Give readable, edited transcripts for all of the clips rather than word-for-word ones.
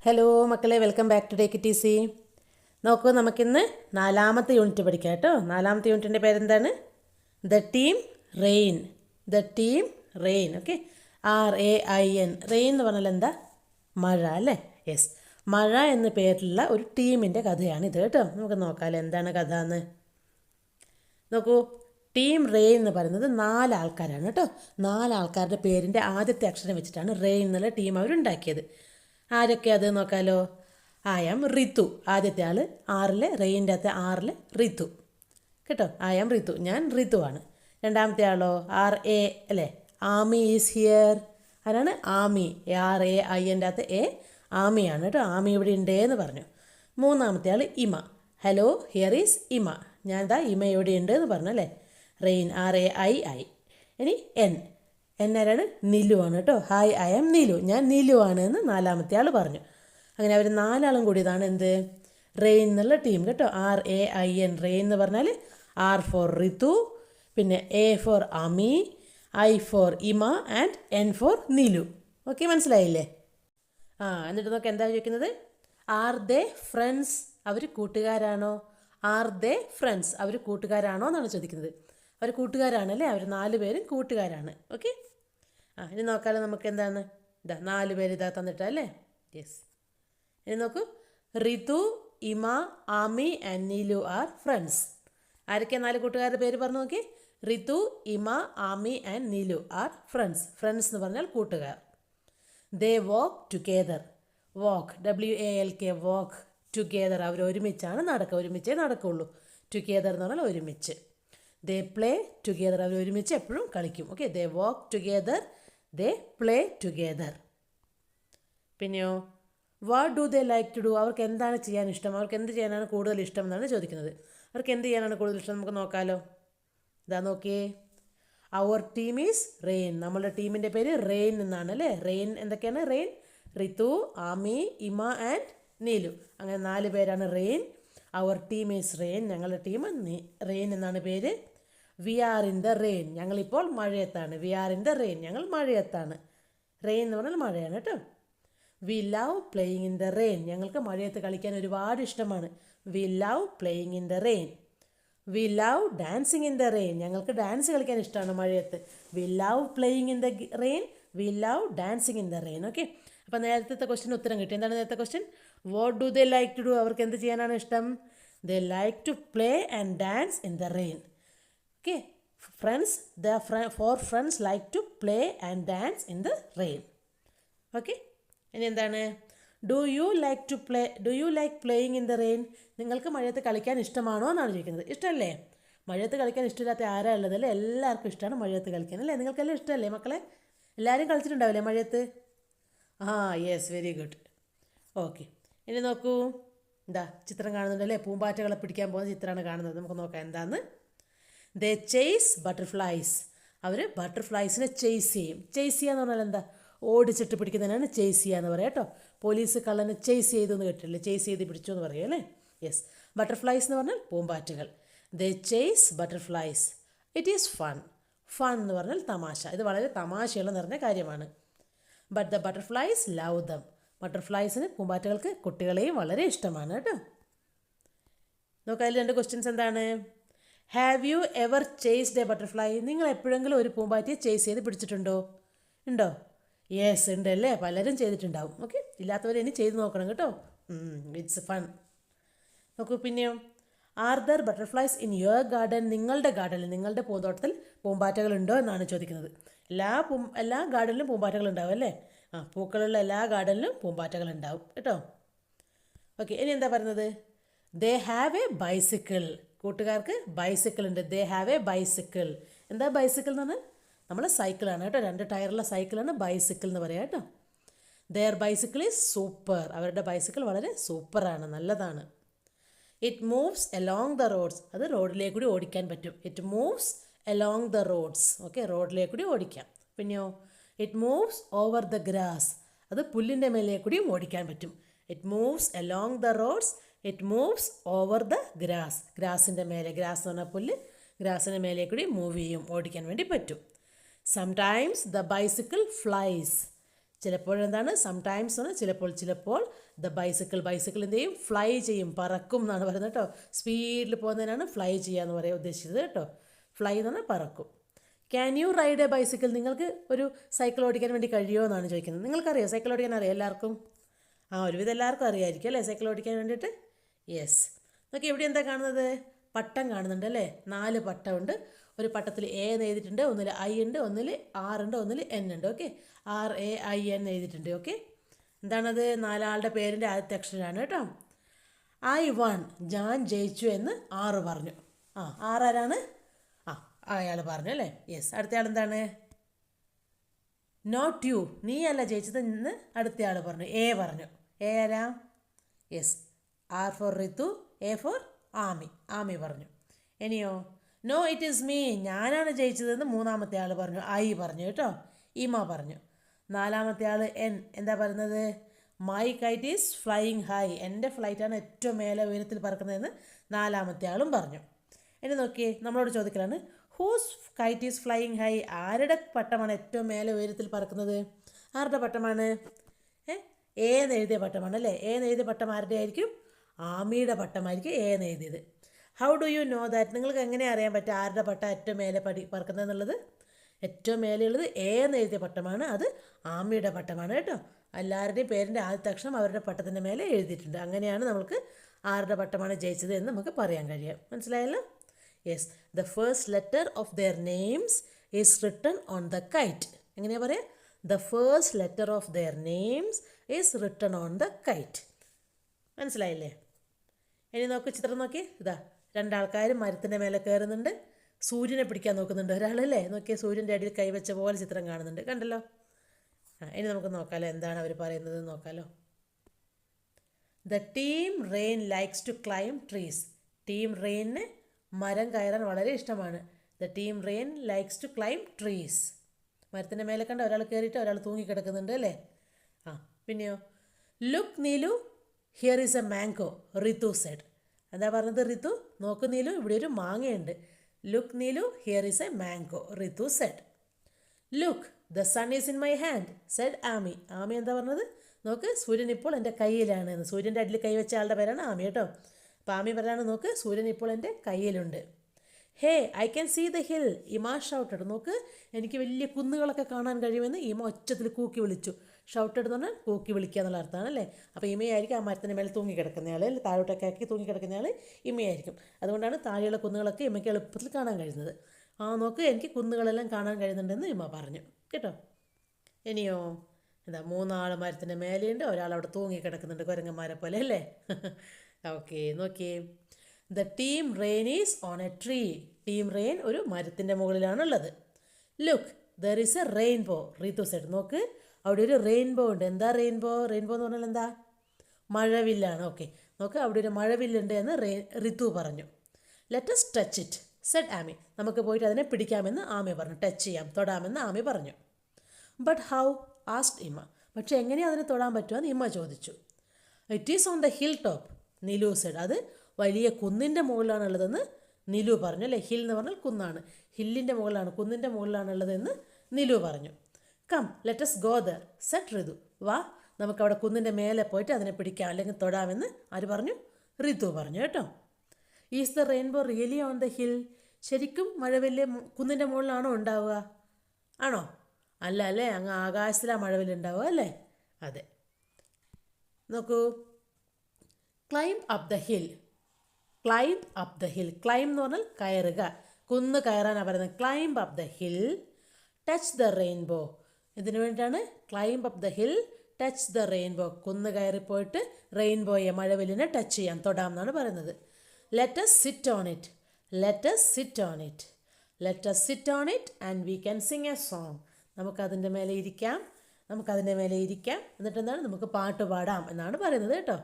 Hello മക്കളെ, welcome back to take it easy. നോക്കൂ, നമുക്കിന്ന് 4ാമത്തെ യൂണിറ്റ് പഠിക്കാം കേട്ടോ. 4ാമത്തെ യൂണിറ്റിൻ്റെ പേരെന്താണ്? The team rain. The team rain. Okay, RAIN. Rain എന്ന് പറഞ്ഞാൽ എന്താ? മഴ അല്ലേ? യെസ്, മഴ എന്ന പേരിലുള്ള ഒരു ടീമിൻ്റെ കഥയാണ് ഇത് കേട്ടോ. നമുക്ക് നോക്കാമല്ലോ എന്താണ് കഥ എന്ന്. നോക്കൂ, ടീം റെയിൻ എന്ന് പറയുന്നത് 4 ആൾക്കാരാണ് കേട്ടോ. 4 ആൾക്കാരുടെ പേരിൻ്റെ ആദ്യത്തെ അക്ഷരം വെച്ചിട്ടാണ് റെയിൻ എന്നുള്ള ടീം അവരുണ്ടാക്കിയത്. ആരൊക്കെ അത് നോക്കാമല്ലോ. I am Ritu. ആദ്യത്തെ ആൾ 6 റെയിൻ്റെ അകത്ത് 6 റിതു കേട്ടോ. ഐ ആം റിതു, ഞാൻ റിതു ആണ്. രണ്ടാമത്തെ ആളോ RA അല്ലേ, ആമി ഈസ് ഹിയർ. ആരാണ്? ആമി. RAIൻ്റെ അകത്ത് ആമിയാണ് കേട്ടോ. ആമി ഇവിടെ ഉണ്ട് എന്ന് പറഞ്ഞു. മൂന്നാമത്തെ ആൾ Ima. Hello, here is Ima. ഞാൻ ദാ ഇമ ഇവിടെ ഉണ്ട് എന്ന് പറഞ്ഞു അല്ലേ. Rain RAII. ഇനി എൻ ആരാണ്? നിലു ആണ് കേട്ടോ. ഹായ്, ഐ ആം നിലു. ഞാൻ നിലു ആണ് എന്ന് 4ാമത്തെ ആൾ പറഞ്ഞു. അങ്ങനെ അവർ 4 ആളും കൂടിയതാണ് എന്ത്? റെയിൻ എന്നുള്ള ടീം കേട്ടോ. RAIN. റെയിൻ എന്ന് പറഞ്ഞാൽ R ഫോർ റിതു, പിന്നെ A for Ami, I for Ima and N for Neelu. Okay, മനസ്സിലായില്ലേ? എന്നിട്ട് നോക്ക് എന്താ ചോദിക്കുന്നത്? Are they friends? അവർ കൂട്ടുകാരാണോ? Are they friends? അവർ കൂട്ടുകാരാണോ എന്നാണ് ചോദിക്കുന്നത്. അവർ കൂട്ടുകാരാണല്ലേ. അവർ 4 പേരും കൂട്ടുകാരാണ്. ഓക്കെ, ഇനി നോക്കാമല്ലോ നമുക്ക് എന്താണ്. 4 പേര് ഇതാ തന്നിട്ടല്ലേ. യെസ്, ഇനി നോക്കൂ. Ritu, Ima, Ami and Neelu are friends. ആരൊക്കെയാണ് 4 കൂട്ടുകാരുടെ പേര് പറഞ്ഞു നോക്കി. Ritu, Ima, Ami and Neelu are friends. Friends എന്ന് പറഞ്ഞാൽ കൂട്ടുകാർ. They walk together. Walk, WALK, walk together. അവർ ഒരുമിച്ചാണ് നടക്കുക. ഒരുമിച്ചേ നടക്കുള്ളൂ. ടുഗെദർ എന്ന് പറഞ്ഞാൽ ഒരുമിച്ച്. ദേ പ്ലേ ടുഗെദർ. അവർ ഒരുമിച്ച് എപ്പോഴും കളിക്കും. Okay, they walk together, they play together. പിന്നെയോ, what do they like to do? അവർക്ക് എന്താണ് ചെയ്യാൻ ഇഷ്ടം? അവർക്ക് എന്ത് ചെയ്യാനാണ് കൂടുതൽ ഇഷ്ടം എന്നാണ് ചോദിക്കുന്നത്. അവർക്ക് എന്ത് ചെയ്യാനാണ് കൂടുതൽ ഇഷ്ടം? നമുക്ക് നോക്കാമല്ലോ. ഇതാ നോക്കിയേ, അവർ ടീം ഈസ് റെയിൻ. നമ്മളുടെ ടീമിൻ്റെ പേര് റെയിൻ എന്നാണ് അല്ലേ. റെയിൻ എന്തൊക്കെയാണ്? Rain, Ritu, Ami, Ima and Neelu. അങ്ങനെ 4 പേരാണ് റെയിൻ. അവർ ടീം ഈസ് റെയിൻ. ഞങ്ങളുടെ ടീം റെയിൻ എന്നാണ് പേര്. We are in the rain. ഞങ്ങളിപ്പോൾ മഴയത്താണ്. We are in the rain. ഞങ്ങൾ മഴയത്താണ്. റെയിൻ എന്ന് പറഞ്ഞാൽ മഴയാണ് കേട്ടോ. We love playing in the rain. ഞങ്ങൾക്ക് മഴയത്ത് കളിക്കാൻ ഒരുപാട് ഇഷ്ടമാണ്. We love playing in the rain. We love dancing in the rain. ഞങ്ങൾക്ക് ഡാൻസ് കളിക്കാൻ ഇഷ്ടമാണ് മഴയത്ത്. V love playing in the rain. We love dancing in the rain. Okay, അപ്പോൾ നേരത്തെ ക്വസ്റ്റിന് ഉത്തരം കിട്ടി. എന്താണ് നേരത്തെ question? What do they like to do? അവർക്ക് എന്ത് ചെയ്യാനാണ് ഇഷ്ടം? They like to play and dance in the rain. Okay, friends, four friends like to play and dance in the rain. Okay, ഇനി എന്താണ്? Do you like playing in the rain? നിങ്ങൾക്ക് മഴയത്ത് കളിക്കാൻ ഇഷ്ടമാണോ എന്നാണ് ചോദിക്കുന്നത്. ഇഷ്ടമല്ലേ? മഴയത്ത് കളിക്കാൻ ഇഷ്ടമില്ലാത്ത ആരാ ഉള്ളത് അല്ലേ? എല്ലാവർക്കും ഇഷ്ടമാണ് മഴയത്ത് കളിക്കാൻ അല്ലേ? നിങ്ങൾക്കെല്ലാം ഇഷ്ടമല്ലേ മക്കളെ? എല്ലാവരും കളിച്ചിട്ടുണ്ടാവില്ലേ മഴയത്ത്? Yes, very good. ഓക്കെ, ഇനി നോക്കൂ. എന്താ ചിത്രം കാണുന്നുണ്ടല്ലേ? പൂമ്പാറ്റകളെ പിടിക്കാൻ പോകുന്ന ചിത്രമാണ് കാണുന്നത്. നമുക്ക് നോക്കാം എന്താന്ന്. ദേ ചേസ് ബട്ടർഫ്ലൈസ്. അവർ ബട്ടർഫ്ലൈസിനെ ചേസ് ചെയ്യും. ചേസ് ചെയ്യുക എന്ന് പറഞ്ഞാൽ എന്താ? ഓടിച്ചിട്ട് പിടിക്കുന്നതിനാണ് ചേസ് ചെയ്യുക എന്ന് പറയാം കേട്ടോ. പോലീസ് കള്ളനെ ചേസ് ചെയ്തു എന്ന് കേട്ടില്ലേ? ചേസ് ചെയ്ത് പിടിച്ചു എന്ന് പറയും അല്ലേ? യെസ്, ബട്ടർഫ്ലൈസ് എന്ന് പറഞ്ഞാൽ പൂമ്പാറ്റകൾ. They chase butterflies. It is fun. Fun എന്ന് പറഞ്ഞാൽ തമാശ. ഇത് വളരെ തമാശയുള്ള നിറഞ്ഞ കാര്യമാണ്. But the butterflies love them. ബട്ടർഫ്ലൈസിന്, പൂമ്പാറ്റകൾക്ക്, കുട്ടികളെയും വളരെ ഇഷ്ടമാണ് കേട്ടോ. നോക്കാം, അതിൽ 2 ക്വസ്റ്റ്യൻസ് എന്താണ്? Have you ever chased a butterfly? നിങ്ങൾ എപ്പോഴെങ്കിലും ഒരു പൂമ്പാറ്റയെ ചേസ് ചെയ്ത് പിടിച്ചിട്ടുണ്ടോ? ഉണ്ടോ? യെസ്, ഉണ്ടല്ലേ. പലരും ചെയ്തിട്ടുണ്ടാവും. ഓക്കെ, ഇല്ലാത്തവരെ ഇനി ചെയ്ത് നോക്കണം കേട്ടോ. It's fun. നോക്കൂ, പിന്നെയോ, are there butterflies in your garden? നിങ്ങളുടെ ഗാർഡനിൽ, നിങ്ങളുടെ പൂന്തോട്ടത്തിൽ പൂമ്പാറ്റകളുണ്ടോ എന്നാണ് ചോദിക്കുന്നത്. എല്ലാ ഗാർഡനിലും പൂമ്പാറ്റകളുണ്ടാവും അല്ലേ? പൂക്കളുള്ള എല്ലാ ഗാർഡനിലും പൂമ്പാറ്റകളുണ്ടാവും കേട്ടോ. ഓക്കെ, ഇനി എന്താ പറയുന്നത്? They have A bicycle. കൂട്ടുകാർക്ക് ബൈസിക്കിൾ ഉണ്ട്. They have A bicycle. എന്താ ബൈസിക്കിൾ എന്ന് പറഞ്ഞാൽ? നമ്മൾ സൈക്കിളാണ് കേട്ടോ. 2 ടയറുള്ള സൈക്കിളാണ് ബൈസിക്കിൾ എന്ന് പറയാം കേട്ടോ. Their bicycle is super. അവരുടെ ബൈസിക്കിൾ വളരെ സൂപ്പറാണ്, നല്ലതാണ്. It moves along the roads. അത് റോഡിലേക്ക് കൂടി ഓടിക്കാൻ പറ്റും. It moves along the roads. Okay, റോഡിലേക്ക് കൂടി ഓടിക്കാം. പിന്നെയോ, it moves over the grass. അത് പുല്ലിൻ്റെ മേലെ കൂടിയും ഓടിക്കാൻ പറ്റും. It moves along the roads. It moves over the grass. ഗ്രാസിൻ്റെ മേലെ, ഗ്രാസ് എന്ന് പറഞ്ഞാൽ പുല്ല്, ഗ്രാസിൻ്റെ മേലെ കൂടി മൂവ് ചെയ്യും, ഓടിക്കാൻ വേണ്ടി പറ്റും. Sometimes the bicycle flies. ചിലപ്പോഴെന്താണ് സംടൈംസ് ആണ്, ചിലപ്പോൾ ദ ബൈസിക്കിൾ എന്ത് ചെയ്യും, ഫ്ലൈ ചെയ്യും, പറക്കും എന്നാണ് പറയുന്നത് കേട്ടോ. സ്പീഡിൽ പോകുന്നതിനാണ് ഫ്ലൈ ചെയ്യുക എന്ന് പറയാൻ ഉദ്ദേശിച്ചത് കേട്ടോ. ഫ്ലൈ എന്ന് പറഞ്ഞാൽ പറക്കും. Can you ride A bicycle? നിങ്ങൾക്ക് ഒരു സൈക്കിൾ ഓടിക്കാൻ വേണ്ടി കഴിയുമോ എന്നാണ് ചോദിക്കുന്നത്. നിങ്ങൾക്കറിയോ സൈക്കിൾ ഓടിക്കാൻ അറിയാം എല്ലാവർക്കും? ഒരുവിധം എല്ലാവർക്കും അറിയാമായിരിക്കും അല്ലേ സൈക്കിൾ ഓടിക്കാൻ വേണ്ടിയിട്ട്. യെസ്. നോക്കി ഇവിടെ എന്താ കാണുന്നത്? പട്ടം കാണുന്നുണ്ട് അല്ലേ? 4 പട്ടമുണ്ട്. ഒരു പട്ടത്തിൽ എ എന്ന് എഴുതിയിട്ടുണ്ട്, ഒന്നിൽ ഐ ഉണ്ട്, ഒന്നിൽ ആർ ഉണ്ട്, ഒന്നിൽ എൻ ഉണ്ട്. ഓക്കെ, RAIN എഴുതിയിട്ടുണ്ട്. ഓക്കെ, എന്താണത്? 4 ആളുടെ പേരിൻ്റെ ആദ്യത്തെ അക്ഷരമാണ് കേട്ടോ. I won, ഞാൻ ജയിച്ചു എന്ന് ആറ് പറഞ്ഞു. ആരാണ്? അയാൾ പറഞ്ഞു അല്ലേ. യെസ്. അടുത്തയാൾ എന്താണ്? നോട്ട് യു, നീ അല്ല ജയിച്ചത് എന്ന് അടുത്തയാൾ പറഞ്ഞു. എ പറഞ്ഞു. എ ആരാ? Yes. R for Ritu, A for Ami പറഞ്ഞു. ഇനിയോ? നോ ഇറ്റ് ഈസ് മീ, ഞാനാണ് ജയിച്ചതെന്ന് മൂന്നാമത്തെ ആൾ പറഞ്ഞു. ഐ പറഞ്ഞു കേട്ടോ. ഇമ പറഞ്ഞു. നാലാമത്തെ ആൾ എൻ എന്താ പറയുന്നത്? My KITE is flying high, എൻ്റെ ഫ്ലൈറ്റാണ് ഏറ്റവും മേലെ ഉയരത്തിൽ പറക്കുന്നതെന്ന് നാലാമത്തെ ആളും പറഞ്ഞു. ഇനി നോക്കിയേ, നമ്മളോട് ചോദിക്കലാണ് whose kite is flying high, ആരുടെ പട്ടമാണ് ഏറ്റവും മേലെ ഉയരത്തിൽ പറക്കുന്നത്? ആരുടെ പട്ടമാണ്? എ എന്ന് എഴുതിയ പട്ടമാണ് അല്ലേ? എ എന്ന് എഴുതിയ പട്ടം ആരുടെ ആയിരിക്കും? ആമിയുടെ പട്ടമായിരിക്കും എ എന്ന് എഴുതിയത്. How do you know that? നിങ്ങൾക്ക് എങ്ങനെ അറിയാൻ പറ്റും ആരുടെ പട്ടം ഏറ്റവും മേലെ പറക്കുന്നതെന്നുള്ളത്? ഏറ്റവും മേലെയുള്ളത് എ എന്ന് എഴുതിയ പട്ടമാണ്, അത് ആമിയുടെ പട്ടമാണ് കേട്ടോ. എല്ലാവരുടെയും പേരിൻ്റെ ആദ്യത്തെ അക്ഷരം അവരുടെ പട്ടത്തിൻ്റെ മേലെ എഴുതിയിട്ടുണ്ട്. അങ്ങനെയാണ് നമുക്ക് ആരുടെ പട്ടമാണ് ജയിച്ചത് എന്ന് നമുക്ക് പറയാൻ കഴിയും. മനസ്സിലായല്ലോ? Yes. The first letter of their names is written on the KITE. എങ്ങനെയാണ് പറയുക? The first letter of their names is written on the KITE. മനസ്സിലായില്ലേ? ഇനി നോക്ക്, ചിത്രം നോക്കി. ഇതാ 2 ആൾക്കാരും മരത്തിൻ്റെ മേലെ കയറുന്നുണ്ട്. സൂര്യനെ പിടിക്കാൻ നോക്കുന്നുണ്ട് ഒരാളല്ലേ. നോക്കിയാൽ സൂര്യൻ്റെ അടിയിൽ കൈവച്ച പോലെ ചിത്രം കാണുന്നുണ്ട്. കണ്ടല്ലോ? ഇനി നമുക്ക് നോക്കാമല്ലോ എന്താണ് അവർ പറയുന്നത് നോക്കാമല്ലോ. The team Rain likes to climb trees. Team റെയിനിന് മരം കയറാൻ വളരെ ഇഷ്ടമാണ്. The team Rain likes to climb trees. മരത്തിൻ്റെ മേലെ കണ്ട ഒരാൾ കയറിയിട്ട് ഒരാൾ തൂങ്ങിക്കിടക്കുന്നുണ്ട് അല്ലേ. പിന്നെയോ? Look Neelu, here is a mango, Ritu said. എന്താ പറഞ്ഞത് റിതു? നോക്ക് നീലു, ഇവിടെ ഒരു മാങ്ങയുണ്ട്. Look Neelu, here is a mango, Ritu said. Look the sun is in my hand, said Ami. Ami എന്താ പറഞ്ഞത്? നോക്ക്, സൂര്യൻ ഇപ്പോൾ എൻ്റെ കയ്യിലാണ് എന്ന്. സൂര്യൻ്റെ അടിയിൽ കൈവച്ച ആളുടെ പേരാണ് ആമി കേട്ടോ. അപ്പോൾ ആമി പറയാണ്, നോക്ക് സൂര്യൻ ഇപ്പോൾ എൻ്റെ കയ്യിലുണ്ട്. Hey I can see the hill, Ima shouted. നോക്ക്, എനിക്ക് വലിയ കുന്നുകളൊക്കെ കാണാൻ കഴിയുമെന്ന് ഇമ ഒച്ചത്തിൽ കൂക്കി വിളിച്ചു. ഷൗട്ടഡ് എന്ന് പറഞ്ഞാൽ കൂക്കി വിളിക്കുക എന്നുള്ള അർത്ഥമാണ് അല്ലേ. അപ്പോൾ ഇമയായിരിക്കും ആ മരത്തിൻ്റെ മേലെ തൂങ്ങിക്കിടക്കുന്നയാൾ, താഴോട്ടൊക്കെ ആക്കി തൂങ്ങിക്കിടക്കുന്നയാൾ ഇമയായിരിക്കും. അതുകൊണ്ടാണ് താഴെയുള്ള കുന്നുകളൊക്കെ ഇമയ്ക്ക് എളുപ്പത്തിൽ കാണാൻ കഴിയുന്നത്. നോക്ക്, എനിക്ക് കുന്നുകളെല്ലാം കാണാൻ കഴിയുന്നുണ്ടെന്ന് ഇമ പറഞ്ഞു കേട്ടോ. ഇനിയോ? എന്താ, 3 ആൾ മരത്തിൻ്റെ മേലെയുണ്ട്, ഒരാൾ അവിടെ തൂങ്ങിക്കിടക്കുന്നുണ്ട് കുരങ്ങന്മാരെ പോലെ അല്ലേ. ഓക്കെ, നോക്കിയേ. The team Rain is on a tree. Team Rain ഒരു മരത്തിൻ്റെ മുകളിലാണുള്ളത്. Look there is a rainbow, Ritu said. നോക്ക്, അവിടെ ഒരു റെയിൻബോ ഉണ്ട്. എന്താ റെയിൻബോ? റെയിൻബോ എന്ന് പറഞ്ഞാൽ എന്താ? മഴവില്ലാണ്. ഓക്കെ, നോക്ക്, അവിടെ ഒരു മഴവില്ലുണ്ട് എന്ന് റിതു പറഞ്ഞു. Let us touch it, said Ami. നമുക്ക് പോയിട്ട് അതിനെ പിടിക്കാമെന്ന് ആമി പറഞ്ഞു. ടച്ച് ചെയ്യാം, തൊടാമെന്ന് ആമി പറഞ്ഞു. But how asked Ima. പക്ഷെ എങ്ങനെയാണ് അതിനെ തൊടാൻ പറ്റുമെന്ന് ഇമ്മ ചോദിച്ചു. It is on the hill top, Neelu said. അത് വലിയ കുന്നിൻ്റെ മുകളിലാണുള്ളതെന്ന് നിലു പറഞ്ഞു അല്ലേ. ഹിൽ എന്ന് പറഞ്ഞാൽ കുന്നാണ്. ഹില്ലിൻ്റെ മുകളിലാണ്, കുന്നിൻ്റെ മുകളിലാണുള്ളതെന്ന് നിലു പറഞ്ഞു. Come let us go there, said Ritu. വാ, നമുക്കവിടെ കുന്നിൻ്റെ മേലെ പോയിട്ട് അതിനെ പിടിക്കാം അല്ലെങ്കിൽ തൊടാമെന്ന് ആര് പറഞ്ഞു? റിതു പറഞ്ഞു കേട്ടോ. Is the rainbow really on the hill? ശരിക്കും മഴവില്ല് കുന്നിൻ്റെ മുകളിലാണോ ഉണ്ടാവുക? ആണോ? അല്ല അല്ലേ, അങ്ങ് ആകാശത്തിലാണ് മഴവില്ലുണ്ടാവുക അല്ലേ. അതെ. നോക്കൂ, climb up the hill. Climb up the hill. Climb എന്ന് പറഞ്ഞാൽ കയറുക, കുന്ന് കയറാനാണ് പറയുന്നത്. Climb up the hill, touch the rainbow. ഇതിനു വേണ്ടിയിട്ടാണ് climb up the hill, touch the rainbow. കുന്ന് കയറിപ്പോയിട്ട് റെയിൻബോയെ, മഴവില്ലിനെ ടച്ച് ചെയ്യാം, തൊടാം എന്നാണ് പറയുന്നത്. Let us sit on it. Let us sit on it. Let us sit on it and we can sing a song. നമുക്കതിൻ്റെ മേലെ ഇരിക്കാം, എന്നിട്ട് എന്താണ്, നമുക്ക് പാട്ട് പാടാം എന്നാണ് പറയുന്നത് കേട്ടോ.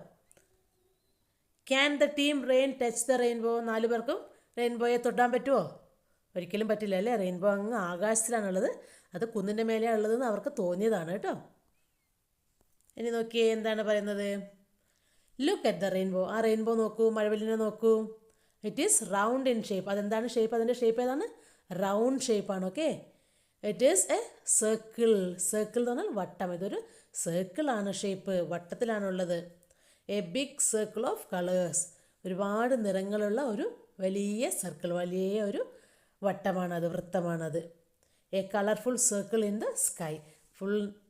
Can the team rain touch the rainbow? 4 പേർക്കും റെയിൻബോയെ തൊടാൻ പറ്റുമോ? ഒരിക്കലും പറ്റില്ല അല്ലേ. റെയിൻബോ അങ്ങ് ആകാശത്തിലാണുള്ളത്, അത് കുന്നിൻ്റെ മേലെയാണ് ഉള്ളതെന്ന് അവർക്ക് തോന്നിയതാണ് കേട്ടോ. ഇനി നോക്കിയേ, എന്താണ് പറയുന്നത്? Look at the rainbow. ആ റെയിൻബോ നോക്കൂ, മഴവില്ലിനെ നോക്കൂ. It is round in shape. അതെന്താണ് ഷേപ്പ്? അതിൻ്റെ ഷേപ്പ് ഏതാണ്? റൗണ്ട് ഷേപ്പാണ്. Okay, it is a circle. Circle എന്ന് പറഞ്ഞാൽ വട്ടം. ഇതൊരു സർക്കിളാണ് ഷേപ്പ്, വട്ടത്തിലാണുള്ളത്. A big circle of colours. ഒരുപാട് നിറങ്ങളുള്ള ഒരു വലിയ സർക്കിൾ, വലിയ ഒരു വട്ടമാണത്, വൃത്തമാണത്. A colourful circle in the sky.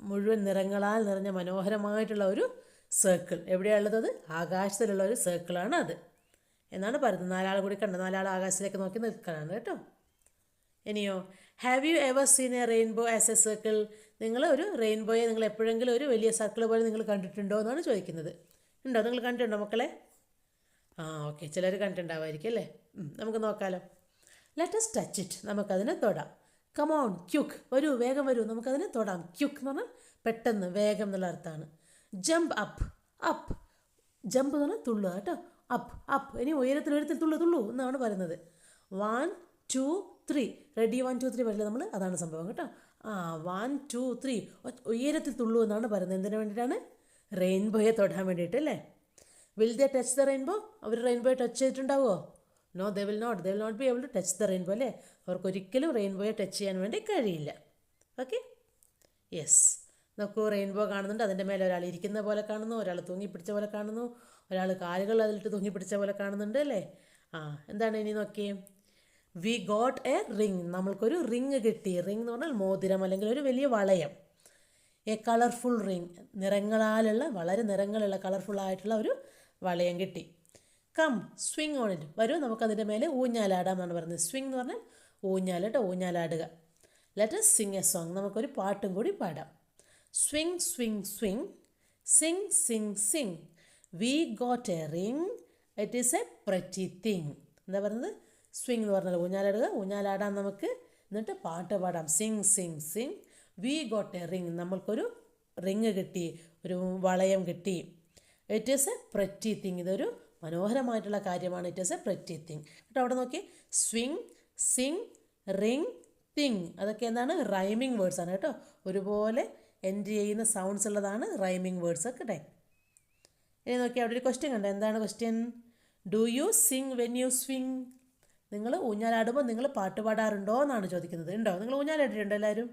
മുഴുവൻ നിറങ്ങളാൽ നിറഞ്ഞ മനോഹരമായിട്ടുള്ള ഒരു സർക്കിൾ. എവിടെയുള്ളത്? ആകാശത്തിലുള്ള ഒരു സർക്കിളാണ് അത് എന്നാണ് പറയുന്നത്. 4 ആൾ കൂടി കണ്ടോ? 4 ആൾ ആകാശത്തിലേക്ക് നോക്കി നിൽക്കാനാണ് കേട്ടോ. ഇനിയോ, have you ever seen a rainbow as A circle? നിങ്ങൾ ഒരു റെയിൻബോയെ നിങ്ങൾ എപ്പോഴെങ്കിലും ഒരു വലിയ സർക്കിൾ പോലെ നിങ്ങൾ കണ്ടിട്ടുണ്ടോ എന്നാണ് ചോദിക്കുന്നത്. ഉണ്ടോ? നിങ്ങൾ കണ്ടിട്ടുണ്ടോ മക്കളെ? ഓക്കെ, ചിലർ കണ്ടിട്ടുണ്ടാവുമായിരിക്കും അല്ലേ. നമുക്ക് നോക്കാമല്ലോ. Let us touch it. നമുക്കതിനെ തൊടാം. കമോൺ ക്യുക്ക്, വരൂ, വേഗം വരൂ, നമുക്കതിനെ തൊടാം. ക്യുക്ക് എന്ന് പറഞ്ഞാൽ പെട്ടെന്ന്, വേഗം എന്നുള്ള അർത്ഥമാണ്. Jump up. അപ്പ്, ജമ്പ് എന്ന് പറഞ്ഞാൽ തുള്ളുക കേട്ടോ. Up up. ഇനി ഉയരത്തിൽ തുള്ളു തുള്ളു എന്നാണ് പറയുന്നത്. 1 2 3. റെഡി 1 2 3 വരില്ല നമ്മൾ, അതാണ് സംഭവം കേട്ടോ. 1 2 3 ഉയരത്തിൽ തുള്ളു എന്നാണ് പറയുന്നത്. എന്തിനു വേണ്ടിയിട്ടാണ്? റെയിൻബോയെ തൊടാൻ വേണ്ടിയിട്ട് അല്ലേ. Will they touch the rainbow? അവർ റെയിൻബോയെ ടച്ച് ചെയ്തിട്ടുണ്ടാവുമോ? No, they will not be able to touch the rainbow അല്ലേ. അവർക്കൊരിക്കലും റെയിൻബോയെ ടച്ച് ചെയ്യാൻ വേണ്ടി കഴിയില്ല. Okay, yes. നോക്കൂ, റെയിൻബോ കാണുന്നുണ്ട്. അതിൻ്റെ മേലെ ഒരാൾ ഇരിക്കുന്ന പോലെ കാണുന്നു, ഒരാൾ തൂങ്ങിപ്പിടിച്ച പോലെ കാണുന്നു, ഒരാൾ കാലുകൾ അതിലിട്ട് തൂങ്ങിപ്പിടിച്ച പോലെ കാണുന്നുണ്ട് അല്ലേ. എന്താണ് ഇനി നോക്കിയേ. V got a ring. നമ്മൾക്കൊരു റിങ് കിട്ടി. റിങ് എന്ന് പറഞ്ഞാൽ മോതിരം അല്ലെങ്കിൽ ഒരു വലിയ വളയം. A colourful ring. നിറങ്ങളാലുള്ള, വളരെ നിറങ്ങളുള്ള കളർഫുൾ ആയിട്ടുള്ള ഒരു വളയം കിട്ടി. Come swing on it. വരൂ, നമുക്കതിൻ്റെ മേലെ ഊഞ്ഞാലാടാം എന്നാണ് പറയുന്നത്. സ്വിങ് എന്ന് പറഞ്ഞാൽ ഊഞ്ഞാൽ കേട്ടോ, ഊഞ്ഞാലാടുക. Let us sing a song. നമുക്കൊരു പാട്ടും കൂടി പാടാം. Swing swing swing, sing sing sing, we got a ring, it is a pretty thing. എന്താ പറയുന്നത്? സ്വിങ് എന്ന് പറഞ്ഞാൽ ഊഞ്ഞാലാടുക, ഊഞ്ഞാലാടാം നമുക്ക്, എന്നിട്ട് പാട്ട് പാടാം. Singh sing sing, we got a ring. നമ്മൾക്കൊരു റിങ് കിട്ടി, ഒരു വളയം കിട്ടി. It is a pretty thing. ഇതൊരു മനോഹരമായിട്ടുള്ള കാര്യമാണ്. It is a pretty thing കേട്ടോ. അവിടെ നോക്കി, സ്വിങ് സിങ് റിങ് തിങ്, അതൊക്കെ എന്താണ്? റൈമിങ് വേർഡ്സ് ആണ് കേട്ടോ. ഒരുപോലെ എൻഡ് ചെയ്യുന്ന സൗണ്ട്സ് ഉള്ളതാണ് റൈമിങ് വേർഡ്സ് ഒക്കെ കേട്ടെ. ഇനി നോക്കി, അവിടെ ഒരു ക്വസ്റ്റ്യൻ കണ്ടോ? എന്താണ് question? Do you Singh when you swing? നിങ്ങൾ ഊഞ്ഞാലാടുമ്പോൾ നിങ്ങൾ പാട്ട് പാടാറുണ്ടോ എന്നാണ് ചോദിക്കുന്നത്. ഉണ്ടോ? നിങ്ങൾ ഊഞ്ഞാലാടിയിട്ടുണ്ടോ എല്ലാവരും?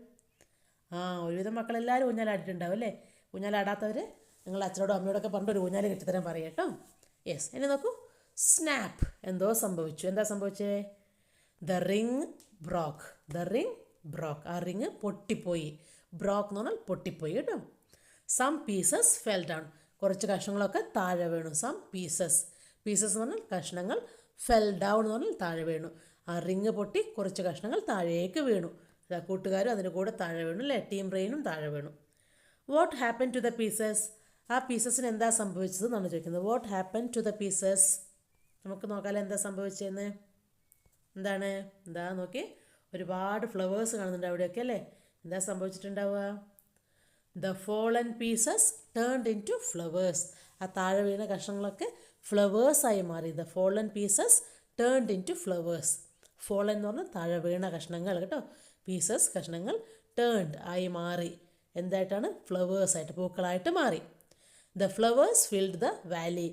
ഒരുവിധം മക്കളെല്ലാവരും ഊഞ്ഞാലാടിയിട്ടുണ്ടാവും അല്ലേ. ഊഞ്ഞാലാടാത്തവർ നിങ്ങൾ അച്ഛനോടും അമ്മയോടൊക്കെ പറഞ്ഞിട്ട് ഒരു ഊഞ്ഞാൽ കെട്ടിത്തരാൻ പറയും കേട്ടോ. യെസ്. ഇനി നോക്കൂ, സ്നാപ്പ്. എന്തോ സംഭവിച്ചു. എന്താ സംഭവിച്ചേ? The ring broke. The ring broke. ആ റിങ് പൊട്ടിപ്പോയി. ബ്രോക്ക് എന്ന് പറഞ്ഞാൽ പൊട്ടിപ്പോയി കേട്ടോ. Some pieces fell down. കുറച്ച് കഷ്ണങ്ങളൊക്കെ താഴെ വീണു. Some pieces. പീസസ് എന്ന് പറഞ്ഞാൽ കഷ്ണങ്ങൾ. ഫെൽ ഡൗൺ എന്ന് പറഞ്ഞാൽ താഴെ വീണു. ആ റിങ് പൊട്ടി കുറച്ച് കഷ്ണങ്ങൾ താഴേക്ക് വീണു. കൂട്ടുകാരും അതിന് കൂടെ താഴെ വീണു അല്ലേ. ടീം റെയിനും താഴെ വീണു. What happen to the pieces? ആ പീസസിന് എന്താ സംഭവിച്ചത് എന്നാണ് ചോദിക്കുന്നത്. What happen to the pieces? നമുക്ക് നോക്കാമല്ലോ എന്താ സംഭവിച്ചതെന്ന്. എന്താണ്? എന്താ നോക്കി, ഒരുപാട് ഫ്ലവേഴ്സ് കാണുന്നുണ്ട് അവിടെയൊക്കെ അല്ലേ. എന്താ സംഭവിച്ചിട്ടുണ്ടാവുക? The fallen pieces turned into flowers. ആ താഴെ വീണ കഷ്ണങ്ങളൊക്കെ ഫ്ലവേഴ്സായി മാറി. The fallen pieces turned into flowers. Fallen എന്ന് പറഞ്ഞാൽ താഴെ വീണ കഷ്ണങ്ങൾ കേട്ടോ. പീസസ് കഷ്ണങ്ങൾ, ടേൺഡ് ആയി മാറി. എന്തായിട്ടാണ്? ഫ്ലവേഴ്സായിട്ട്, പൂക്കളായിട്ട് മാറി. The flowers filled the Valley.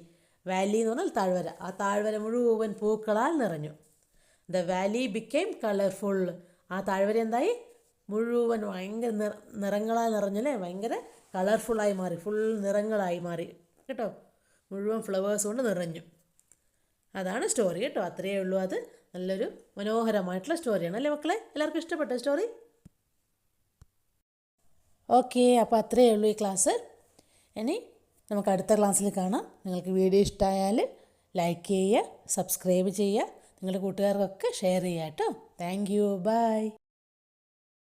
Valley എന്ന് പറഞ്ഞാൽ താഴ്വര. ആ താഴ്വര മുഴുവൻ പൂക്കളാൽ നിറഞ്ഞു. The Valley became colourful. ആ താഴ്വര എന്തായി? മുഴുവൻ ഭയങ്കര നിറങ്ങളാൽ നിറഞ്ഞല്ലേ. ഭയങ്കര കളർഫുള്ളായി മാറി. ഫുൾ നിറങ്ങളായി മാറി കേട്ടോ. മുഴുവൻ ഫ്ലവേഴ്സ് കൊണ്ട് നിറഞ്ഞു. അതാണ് സ്റ്റോറി കേട്ടോ. അത്രയേ ഉള്ളൂ. അത് നല്ലൊരു മനോഹരമായിട്ടുള്ള സ്റ്റോറിയാണ് അല്ലേ മക്കളെ. എല്ലാവർക്കും ഇഷ്ടപ്പെട്ട സ്റ്റോറി? ഓക്കെ, അപ്പോൾ അത്രയേ ഉള്ളൂ ഈ ക്ലാസ്. ഇനി നമുക്ക് അടുത്ത ക്ലാസ്സിൽ കാണാം. നിങ്ങൾക്ക് വീഡിയോ ഇഷ്ടമായാൽ ലൈക്ക് ചെയ്യുക, സബ്സ്ക്രൈബ് ചെയ്യുക, നിങ്ങളുടെ കൂട്ടുകാർക്കൊക്കെ ഷെയർ ചെയ്യുക കേട്ടോ. Thank you, by.